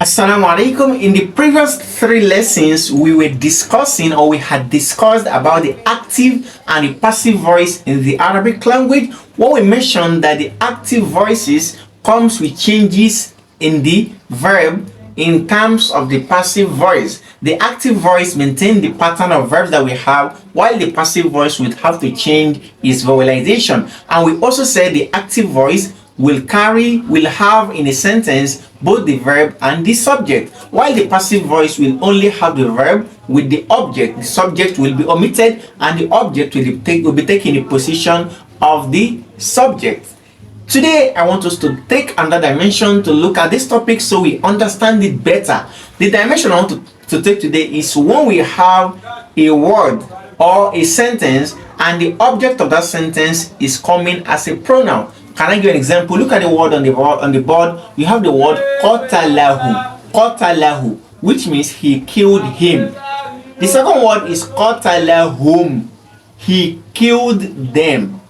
Assalamu alaikum. In the previous three lessons, we were discussing or we had discussed about the active and the passive voice in the Arabic language. What we mentioned that the active voices comes with changes in the verb in terms of the passive voice. The active voice maintains the pattern of verbs that we have, while the passive voice would have to change its vowelization. And we also said the active voice will have in a sentence both the verb and the subject, while the passive voice will only have the verb with the object. The subject will be omitted and the object will be taking the position of the subject. Today I want us to take another dimension to look at this topic so we understand it better. The dimension I want to take today is when we have a word or a sentence and the object of that sentence is coming as a pronoun. Can I give an example? Look at the word on the board. You have the word qatalahu, which means he killed him. The second word is qatalahum, he killed them.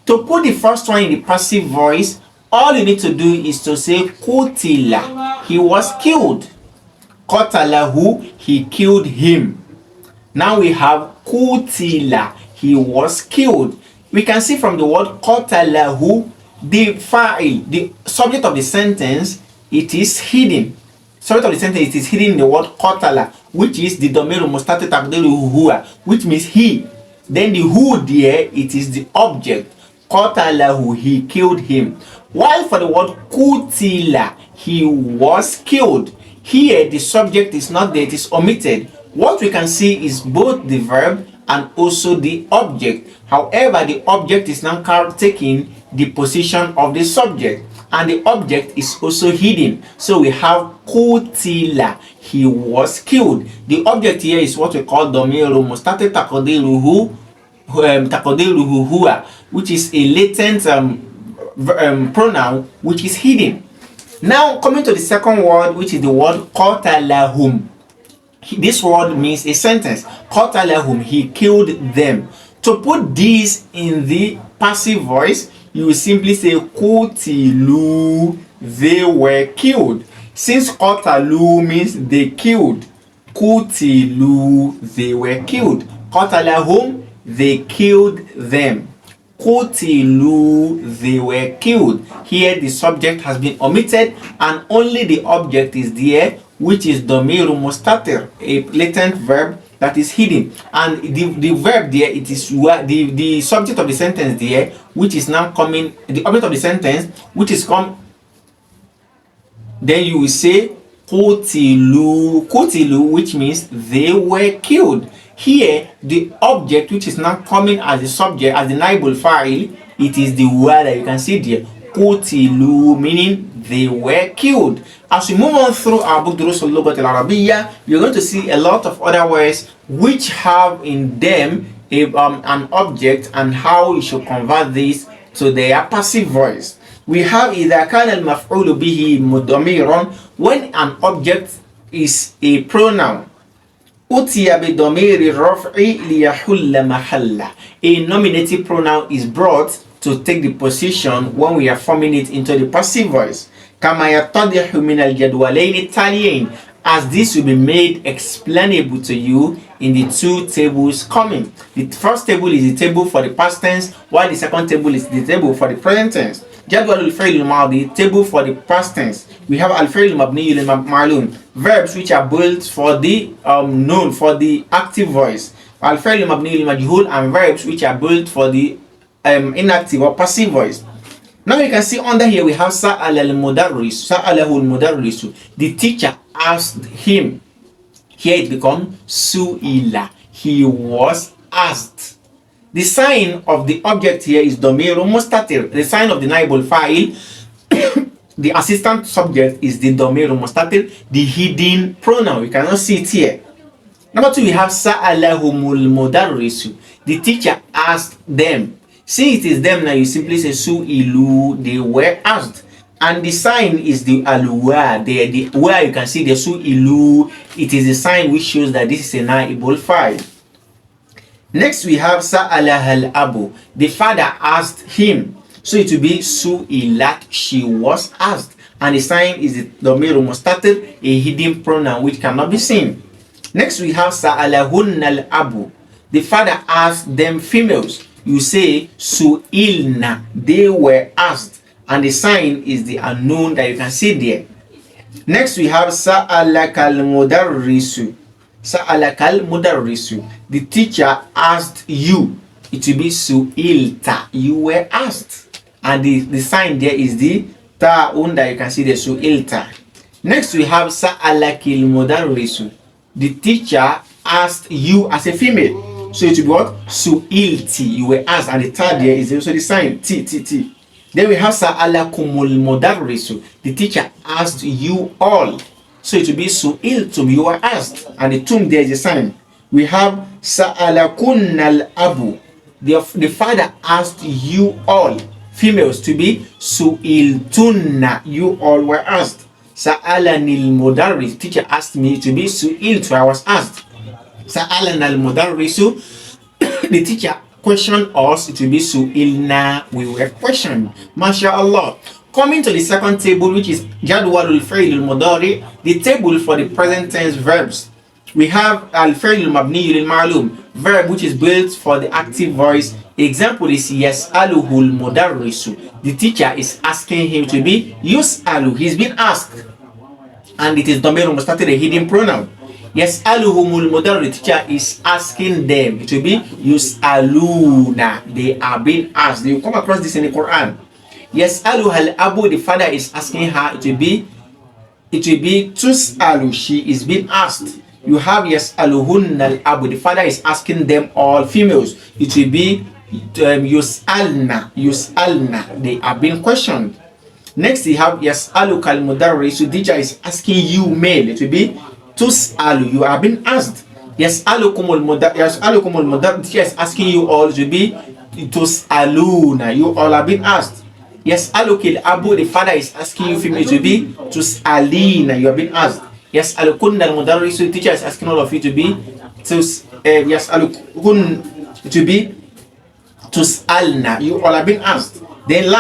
To put the first one in the passive voice, all you need to do is to say qutila, he was killed. Qatalahu, he killed him. Now we have qutila, he was killed. We can see from the word qatalahu, the fa'il, the subject of the sentence, it is hidden. Subject of the sentence, it is hidden in the word qatala, which is the domiru mustati taqdiru huwa, which means he. Then the who there, it is the object. Qatalahu, he killed him. While for the word qutila, he was killed. Here the subject is not there, it is omitted. What we can see is both the verb and also the object. However, the object is now taking the position of the subject and the object is also hidden. So we have qutila, he was killed. The object here is what we call domiru mustati taqdiruhu huwa, which is a latent pronoun which is hidden. Now coming to the second word, which is the word qatalahum. This word means a sentence. Qatalahum, he killed them. To put this in the passive voice, you will simply say qutilu, they were killed. Since qatalu means they killed, qutilu, they were killed. Qatalahum, they killed them. Qutilu, they were killed. Here the subject has been omitted and only the object is there, which is domiru mustatir, a latent verb that is hidden, and the verb there, it is the subject of the sentence there, which is now coming, the object of the sentence which is come. Then you will say qutilu, which means they were killed. Here the object which is now coming as the subject, as the naib al-fa'il, it is the word that you can see there, qutilu, meaning they were killed. As we move on through our book Durus al-Lughat al-Arabiyyah, you're going to see a lot of other words which have in them an object and how you should convert this to their passive voice. We have إذا كان المفعول به مضمرا, when an object is a pronoun. أتي بضمير الرفع ليحل محله, a nominative pronoun is brought to take the position when we are forming it into the passive voice. كما يتضح من الجدولين التاليين, as this will be made explainable to you in the two tables coming. The first table is the table for the past tense, while the second table is the table for the present tense. جدول الفعل الماضي, table for the past tense. We have الفعل المبني للمعلوم, verbs which are built for the known, for the active voice. الفعل المبني للمجهول, and verbs which are built for the inactive or passive voice. Now you can see under here we have sa'ala al-mudarris, sa'alahu al-mudarrisu, the teacher asked him. Here it becomes su'ila, he was asked. The sign of the object here is domiru mustatir. The sign of the naib al-fa'il, the assistant subject, is the domiru mustatir, the hidden pronoun. We cannot see it here. Number two, we have sa'alahumul mudarrisu, the teacher asked them. Since it is them now, you simply say su'ilu, they were asked. And the sign is the aluwa, the where you can see the su'ilu, it is a sign which shows that this is a naib al-fa'il. Next we have sa'alah al-abu, the father asked him. So it will be su'ilat, she was asked. and the sign is the damir mustatir, a hidden pronoun which cannot be seen. Next we have sa'alahunna al-abu. The father asked them females. You say su'ilna, they were asked, and the sign is the unknown that you can see there. Next we have sa'alakal mudarrisu. Sa'alakal mudarrisu. The teacher asked you. It will be su'ilta, you were asked, and the sign there is the ta'un that you can see there, su'ilta. Next we have sa'alakil mudarrisu. The teacher asked you as a female. So it will be what? Su'ilti, you were asked, and the third there is also the sign T. Then we have sa'alakumul mudarrisu. The teacher asked you all. So it will be su'iltum, you were asked, and the tum there is a sign. We have sa'alakunnal abu. The father asked you all, females, to be su'iltunna, you all were asked. Sa'alanil mudarris, teacher asked me to be su'iltu, I was asked. Sa'alana al-mudarrisu, the teacher questioned us, it will be su'ilna, we were questioned. MashaAllah. Coming to the second table, which is jadwalul fi'l al-mudari, the table for the present tense verbs. We have al-fi'l al-mabni lil-ma'lum, verb which is built for the active voice. Example is yas'aluhu al-mudarrisu. The teacher is asking him to be yus'alu, he's been asked, and it is damir mustatir, a hidden pronoun. Yas'aluhumul mudarris, the teacher is asking them. It will be yus'aluna, they are being asked. You come across this in the Quran. Yas'aluhal abu, the father is asking her. It will be tus'alu, she is being asked. You have yas'aluhunnal abu, the father is asking them all, females. It will be yus'alna, they are being questioned. Next we have yas'alukal mudarris, the teacher is asking you, male. It will be tus'alu, you are being asked. Yas'alukumul mudar, the teacher is asking you all, to be tus'aluna, you all are being asked. Yas'alukil abu, the father is asking you, female, to be tus'alina, you are being asked. Yas'alukunna al-mudarris, the teacher is asking all of you to be yas'alukun, to be tus'alna, you all are being asked. Then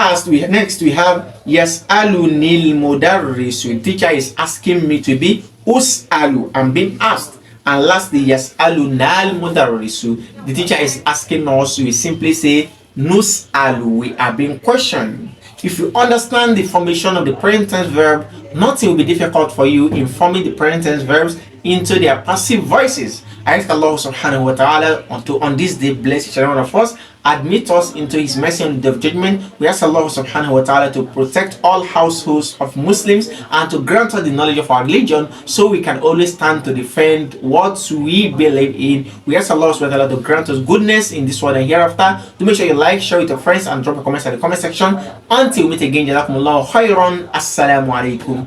next we have yas'alunil mudarris, the teacher is asking me to be us'alu, I'm being asked. And lastly, yas'alunal mudarrisu, the teacher is asking us, we simply say nus'alu, we are being questioned. If you understand the formation of the present tense verb, nothing will be difficult for you in forming the present tense verbs into their passive voices. I ask Allah subhanahu wa ta'ala on this day bless each and one of us, admit us into his mercy on the day of judgment. We ask Allah subhanahu wa ta'ala to protect all households of Muslims and to grant us the knowledge of our religion so we can always stand to defend what we believe in. We ask Allah subhanahu wa ta'ala to grant us goodness in this world and hereafter. To make sure you like, share with your friends, and drop a comment in the comment section. Until we meet again, jazakumullahu khairan. Assalamu alaikum